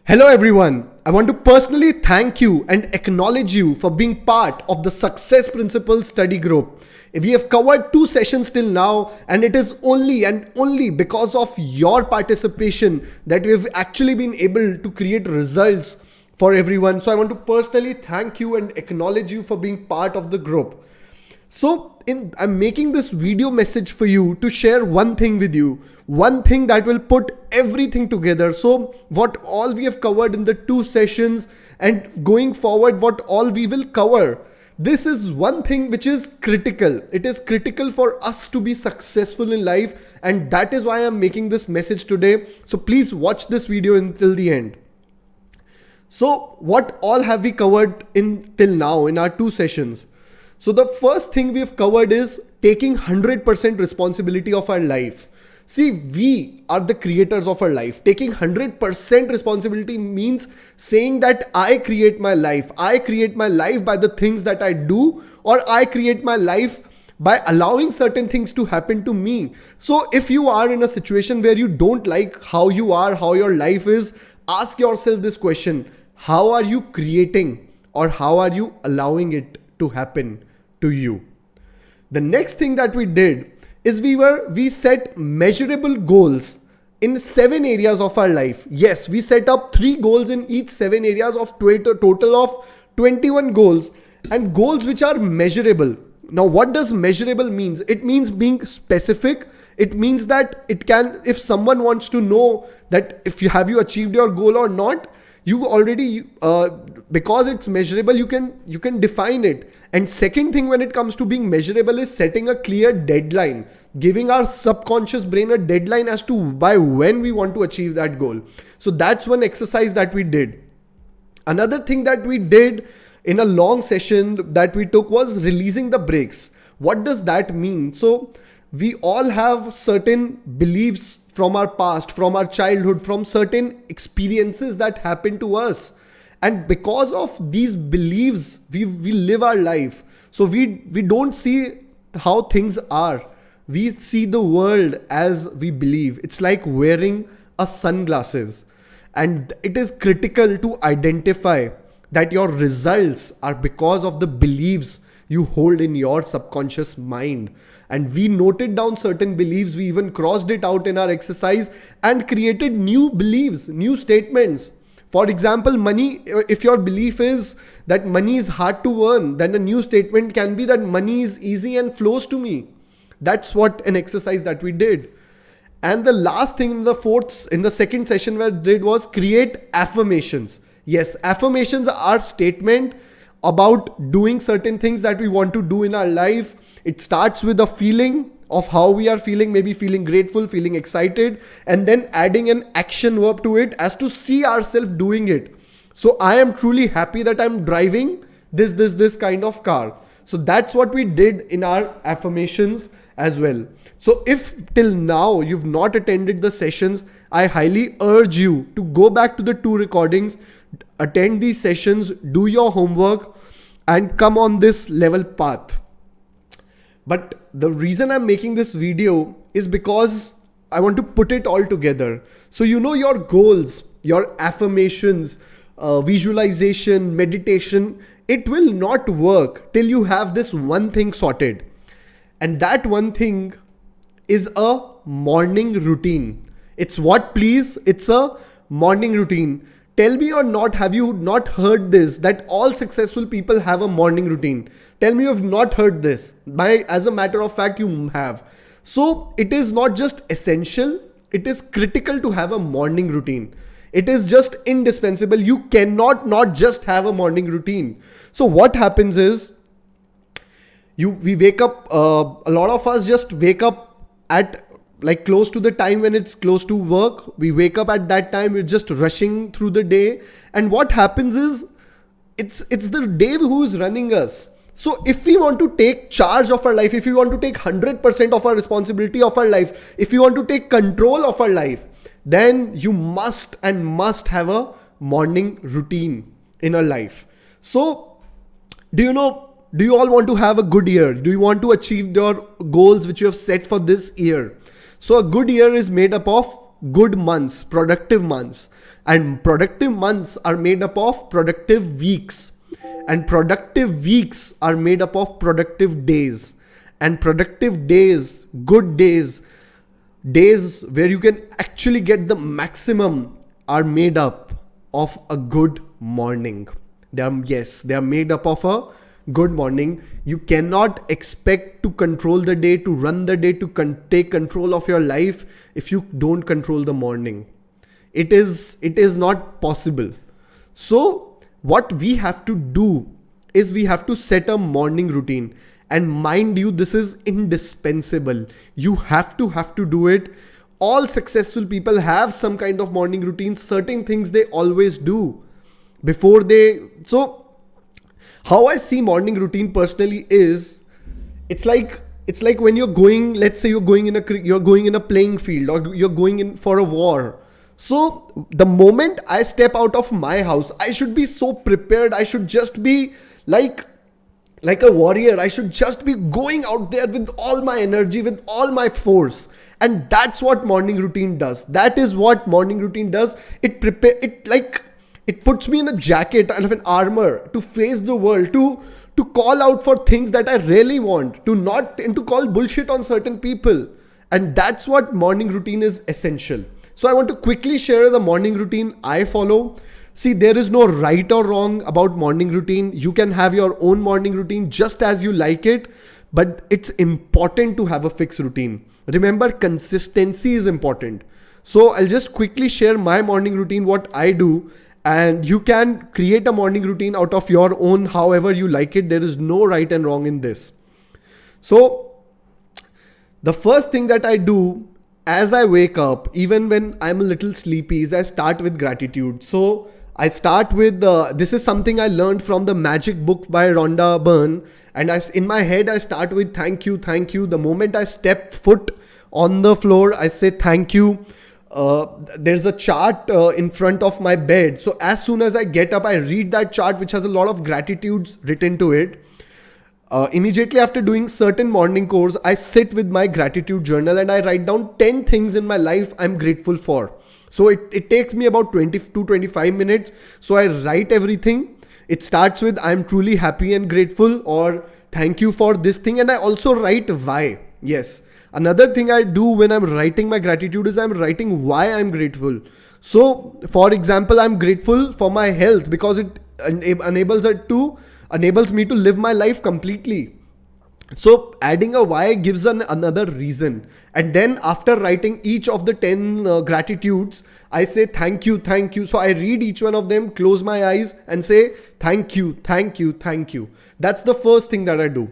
Hello everyone. I want to personally thank you and acknowledge you for being part of the Success Principles study group. We have covered 2 sessions till now, and it is only and only because of your participation that we've actually been able to create results for everyone. So I want to personally thank you and acknowledge you for being part of the group. I'm making this video message for you to share one thing with you, one thing that will put everything together. So what all we have covered in the 2 sessions and going forward, what all we will cover, this is one thing which is critical. It is critical for us to be successful in life, and that is why I'm making this message today. So please watch this video until the end. So what all have we covered till now in our 2 sessions? So the first thing we've covered is taking 100% responsibility of our life. See, we are the creators of our life. Taking 100% responsibility means saying that I create my life. I create my life by the things that I do, or I create my life by allowing certain things to happen to me. So if you are in a situation where you don't like how you are, how your life is, ask yourself this question: how are you creating, or how are you allowing it to happen to you? The next thing that we did is we set measurable goals in 7 areas of our life. Yes, we set up 3 goals in each 7 areas of total of 21 goals, and goals which are measurable. Now, what does measurable means? It means being specific. It means that if someone wants to know that have you achieved your goal or not, you already, because it's measurable, you can define it. And second thing, when it comes to being measurable, is setting a clear deadline, giving our subconscious brain a deadline as to by when we want to achieve that goal. So that's one exercise that we did. Another thing that we did in a long session that we took was releasing the brakes. What does that mean? So we all have certain beliefs from our past, from our childhood, from certain experiences that happen to us. And because of these beliefs, we live our life. So we don't see how things are. We see the world as we believe. It's like wearing a sunglasses. And it is critical to identify that your results are because of the beliefs you hold in your subconscious mind. And we noted down certain beliefs. We even crossed it out in our exercise and created new beliefs, new statements. For example, money, if your belief is that money is hard to earn, then a new statement can be that money is easy and flows to me. That's what an exercise that we did. And the last thing in the second session we did was create affirmations. Yes, affirmations are statement about doing certain things that we want to do in our life. It starts with a feeling of how we are feeling, maybe feeling grateful, feeling excited, and then adding an action verb to it as to see ourselves doing it. So I am truly happy that I'm driving this kind of car. So that's what we did in our affirmations as well. So if till now you've not attended the sessions, I highly urge you to go back to the 2 recordings, attend these sessions, do your homework, and come on this level path. But the reason I'm making this video is because I want to put it all together. So your goals, your affirmations, visualization, meditation, it will not work till you have this one thing sorted. And that one thing is a morning routine. It's what, please? It's a morning routine. Tell me or not, have you not heard this, that all successful people have a morning routine? Tell me you have not heard this. As a matter of fact, you have. So it is not just essential, it is critical to have a morning routine. It is just indispensable. You cannot not just have a morning routine. So what happens is, we wake up, a lot of us just wake up at like close to the time when it's close to work. We wake up at that time, we're just rushing through the day. And what happens is, it's the day who is running us. So if we want to take charge of our life, if we want to take 100% of our responsibility of our life, if we want to take control of our life, then you must have a morning routine in our life. So do you all want to have a good year? Do you want to achieve your goals which you have set for this year? So a good year is made up of good months, productive months. And productive months are made up of productive weeks. And productive weeks are made up of productive days. And productive days, good days, days where you can actually get the maximum, are made up of a good morning. They are made up of a good morning. You cannot expect to control the day, to run the day, to take control of your life if you don't control the morning. It is not possible. So what we have to do is we have to set a morning routine. And mind you, this is indispensable. You have to do it. All successful people have some kind of morning routine, certain things they always do before they. So how I see morning routine personally is, it's like when you're going, let's say you're going in a playing field, or you're going in for a war. So the moment I step out of my house, I should be so prepared. I should just be like a warrior. I should just be going out there with all my energy, with all my force. And that's what morning routine does. That is what morning routine does. It puts me in a jacket and an armor to face the world, to call out for things that I really want, to call bullshit on certain people. And that's what morning routine is essential. So I want to quickly share the morning routine I follow. See, there is no right or wrong about morning routine. You can have your own morning routine just as you like it, but it's important to have a fixed routine. Remember, consistency is important. So I'll just quickly share my morning routine, what I do, and you can create a morning routine out of your own, however you like it. There is no right and wrong in this. So the first thing that I do as I wake up, even when I'm a little sleepy, is I start with gratitude. So I start with, this is something I learned from the Magic book by Rhonda Byrne. And in my head, I start with thank you, thank you. The moment I step foot on the floor, I say thank you. There's a chart in front of my bed. So as soon as I get up, I read that chart, which has a lot of gratitudes written to it. Immediately after doing certain morning chores, I sit with my gratitude journal and I write down 10 things in my life I'm grateful for. So it takes me about 20 to 25 minutes. So I write everything. It starts with I'm truly happy and grateful, or thank you for this thing. And I also write why. Yes. Another thing I do when I'm writing my gratitude is I'm writing why I'm grateful. So for example, I'm grateful for my health because it enables me to live my life completely. So adding a why gives another reason. And then after writing each of the 10 gratitudes, I say thank you, thank you. So I read each one of them, close my eyes and say thank you, thank you, thank you. That's the first thing that I do.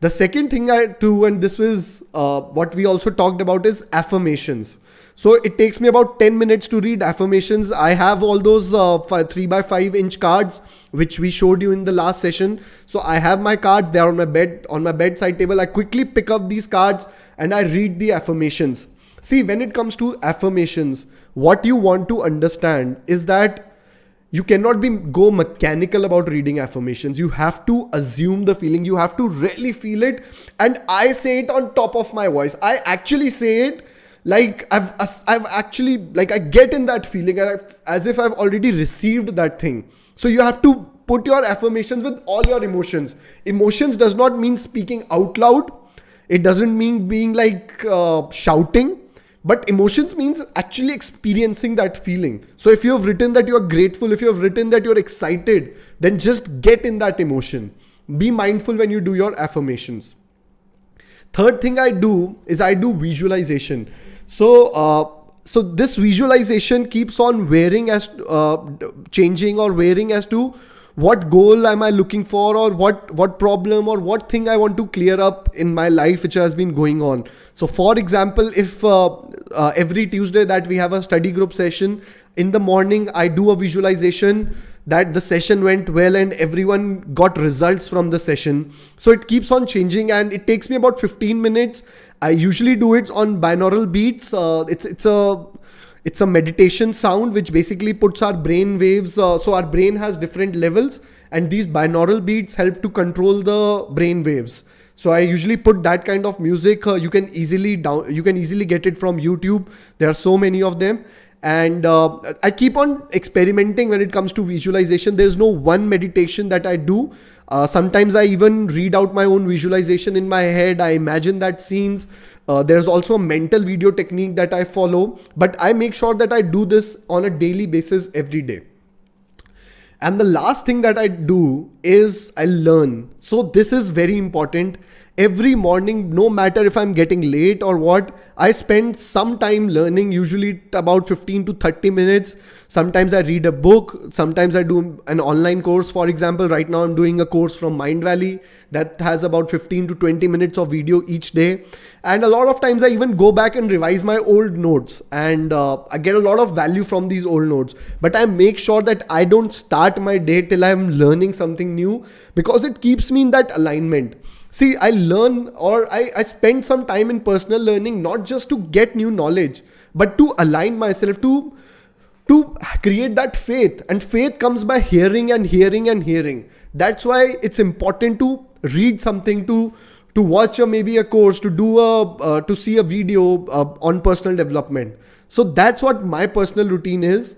The second thing I do, and this was what we also talked about, is affirmations. So it takes me about 10 minutes to read affirmations. I have all those 3x5 inch cards, which we showed you in the last session. So I have my cards, they are on my bedside table. I quickly pick up these cards and I read the affirmations. See, when it comes to affirmations, what you want to understand is that you cannot go mechanical about reading affirmations. You have to assume the feeling. You have to really feel it. And I say it on top of my voice. I actually say it like I've actually, like I get in that feeling as if I've already received that thing. So you have to put your affirmations with all your emotions. Emotions does not mean speaking out loud. It doesn't mean being like shouting. But emotions means actually experiencing that feeling. So if you have written that you are grateful, if you have written that you're excited, then just get in that emotion. Be mindful when you do your affirmations. Third thing I do is I do visualization. So this visualization keeps on changing or varying as to what goal am I looking for, or what problem or what thing I want to clear up in my life which has been going on. So for example, if every Tuesday that we have a study group session, in the morning I do a visualization that the session went well and everyone got results from the session. So it keeps on changing and it takes me about 15 minutes. I usually do it on binaural beats. It's a meditation sound which basically puts our brain waves. So our brain has different levels and these binaural beats help to control the brain waves. So I usually put that kind of music. You can easily get it from YouTube. There are so many of them. And I keep on experimenting when it comes to visualization. There's no one meditation that I do. Sometimes I even read out my own visualization in my head. I imagine that scenes. There's also a mental video technique that I follow, but I make sure that I do this on a daily basis every day. And the last thing that I do is I learn. So this is very important. Every morning, no matter if I'm getting late or what, I spend some time learning, usually about 15 to 30 minutes. Sometimes I read a book. Sometimes I do an online course. For example, right now I'm doing a course from Mind Valley that has about 15 to 20 minutes of video each day. And a lot of times I even go back and revise my old notes, and I get a lot of value from these old notes. But I make sure that I don't start my day till I'm learning something new, because it keeps me in that alignment. See, I learn, or I spend some time in personal learning, not just to get new knowledge, but to align myself, to create that faith. And faith comes by hearing and hearing and hearing. That's why it's important to read something, to watch maybe a course, to see a video on personal development. So that's what my personal routine is.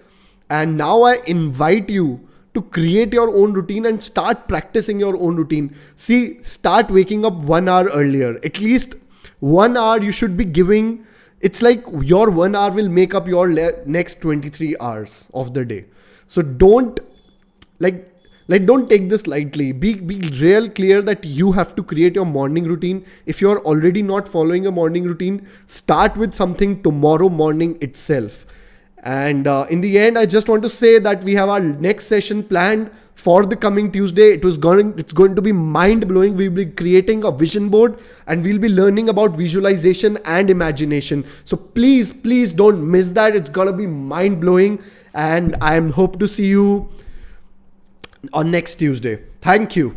And now I invite you to create your own routine and start practicing your own routine. See, start waking up 1 hour earlier. At least 1 hour you should be giving. It's like your 1 hour will make up your next 23 hours of the day. So don't don't take this lightly. Be real clear that you have to create your morning routine. If you're already not following a morning routine, start with something tomorrow morning itself. And in the end, I just want to say that we have our next session planned for the coming Tuesday. It's going to be mind blowing. We'll be creating a vision board, and we'll be learning about visualization and imagination. So please don't miss that. It's going to be mind blowing, and I hope to see you on next Tuesday. Thank you.